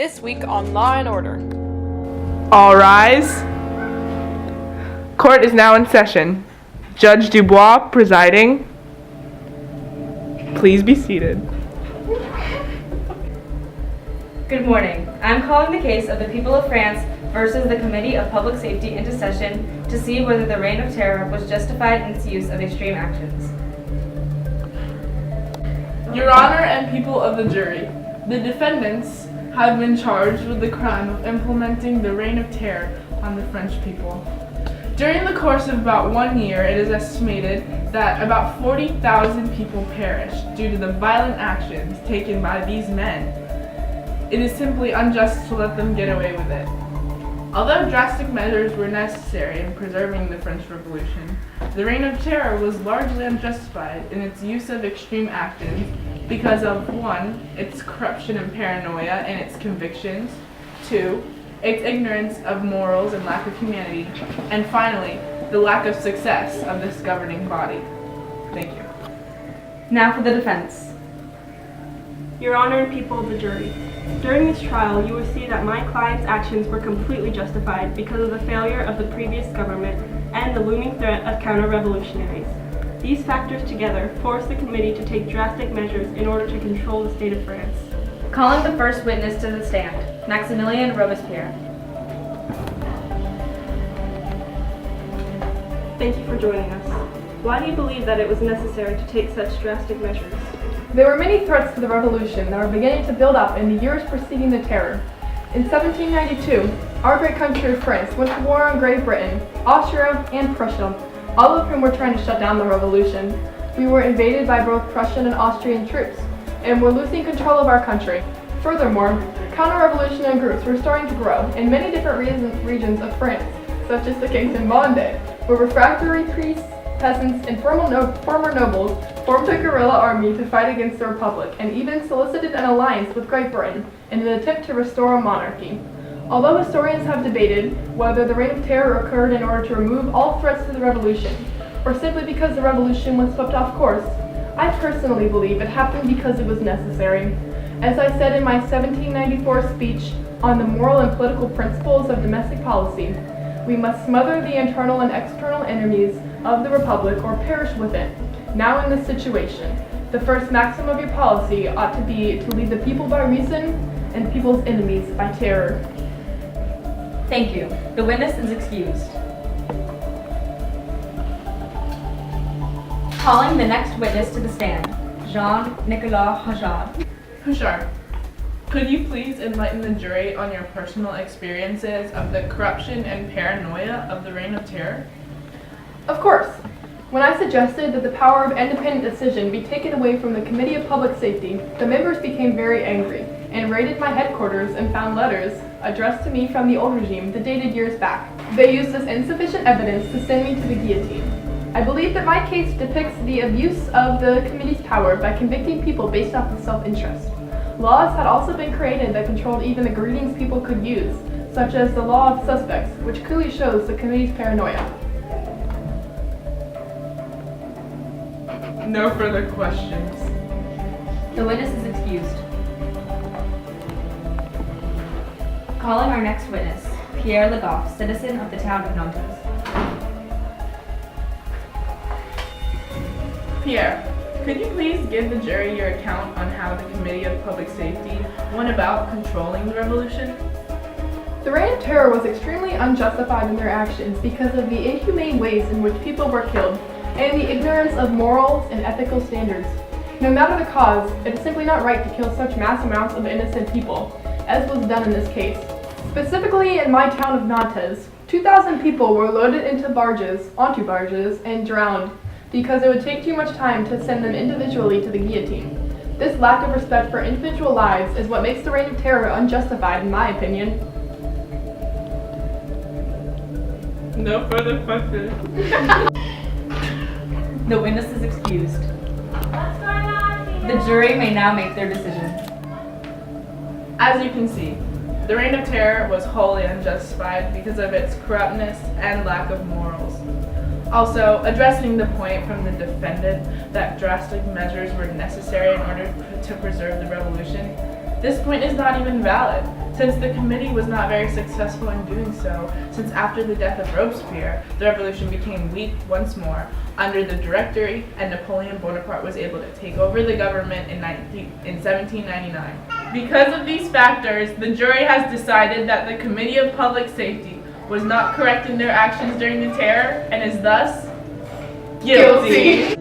This week on Law and Order. All rise. Court is now in session. Judge Dubois presiding. Please be seated. Good morning. I'm calling the case of the people of France versus the Committee of Public Safety into session to see whether the Reign of Terror was justified in its use of extreme actions. Your Honor and people of the jury, the defendants have been charged with the crime of implementing the Reign of Terror on the French people. During the course of about 1 year, it is estimated that about 40,000 people perished due to the violent actions taken by these men. It is simply unjust to let them get away with it. Although drastic measures were necessary in preserving the French Revolution, the Reign of Terror was largely unjustified in its use of extreme actions because of 1, its corruption and paranoia and its convictions, 2, its ignorance of morals and lack of humanity, and finally, the lack of success of this governing body. Thank you. Now for the defense. Your Honor and people of the jury, during this trial, you will see that my client's actions were completely justified because of the failure of the previous government and the looming threat of counter-revolutionaries. These factors together forced the committee to take drastic measures in order to control the state of France. Calling the first witness to the stand, Maximilien Robespierre. Thank you for joining us. Why do you believe that it was necessary to take such drastic measures? There were many threats to the revolution that were beginning to build up in the years preceding the terror. In 1792, our great country of France went to war on Great Britain, Austria, and Prussia, all of whom were trying to shut down the revolution. We were invaded by both Prussian and Austrian troops, and were losing control of our country. Furthermore, counter-revolutionary groups were starting to grow in many different regions of France, such as the Kings and Vendée, where refractory priests, peasants, and former nobles formed a guerrilla army to fight against the Republic, and even solicited an alliance with Great Britain in an attempt to restore a monarchy. Although historians have debated whether the Reign of Terror occurred in order to remove all threats to the revolution, or simply because the revolution was swept off course, I personally believe it happened because it was necessary. As I said in my 1794 speech on the moral and political principles of domestic policy, we must smother the internal and external enemies of the Republic or perish with it. Now in this situation, the first maxim of your policy ought to be to lead the people by reason and the people's enemies by terror. Thank you. The witness is excused. Calling the next witness to the stand, Jean-Nicolas Hajad. Hushar, could you please enlighten the jury on your personal experiences of the corruption and paranoia of the Reign of Terror? Of course. When I suggested that the power of independent decision be taken away from the Committee of Public Safety, the members became very angry and raided my headquarters and found letters addressed to me from the old regime that dated years back. They used as insufficient evidence to send me to the guillotine. I believe that my case depicts the abuse of the committee's power by convicting people based off of self-interest. Laws had also been created that controlled even the greetings people could use, such as the law of suspects, which clearly shows the committee's paranoia. No further questions. The witness is excused. Calling our next witness, Pierre Legoff, citizen of the town of Nantes. Pierre, could you please give the jury your account on how the Committee of Public Safety went about controlling the revolution? The Reign of Terror was extremely unjustified in their actions because of the inhumane ways in which people were killed and the ignorance of morals and ethical standards. No matter the cause, it is simply not right to kill such mass amounts of innocent people, as was done in this case. Specifically in my town of Nantes, 2,000 people were loaded onto barges, and drowned because it would take too much time to send them individually to the guillotine. This lack of respect for individual lives is what makes the Reign of Terror unjustified, in my opinion. No further questions. The witness is excused. The jury may now make their decision. As you can see, the Reign of Terror was wholly unjustified because of its corruptness and lack of morals. Also, addressing the point from the defendant that drastic measures were necessary in order to preserve the revolution, this point is not even valid. Since the committee was not very successful in doing so, since after the death of Robespierre, the revolution became weak once more under the Directory, and Napoleon Bonaparte was able to take over the government in 1799. Because of these factors, the jury has decided that the Committee of Public Safety was not correct in their actions during the terror and is thus guilty.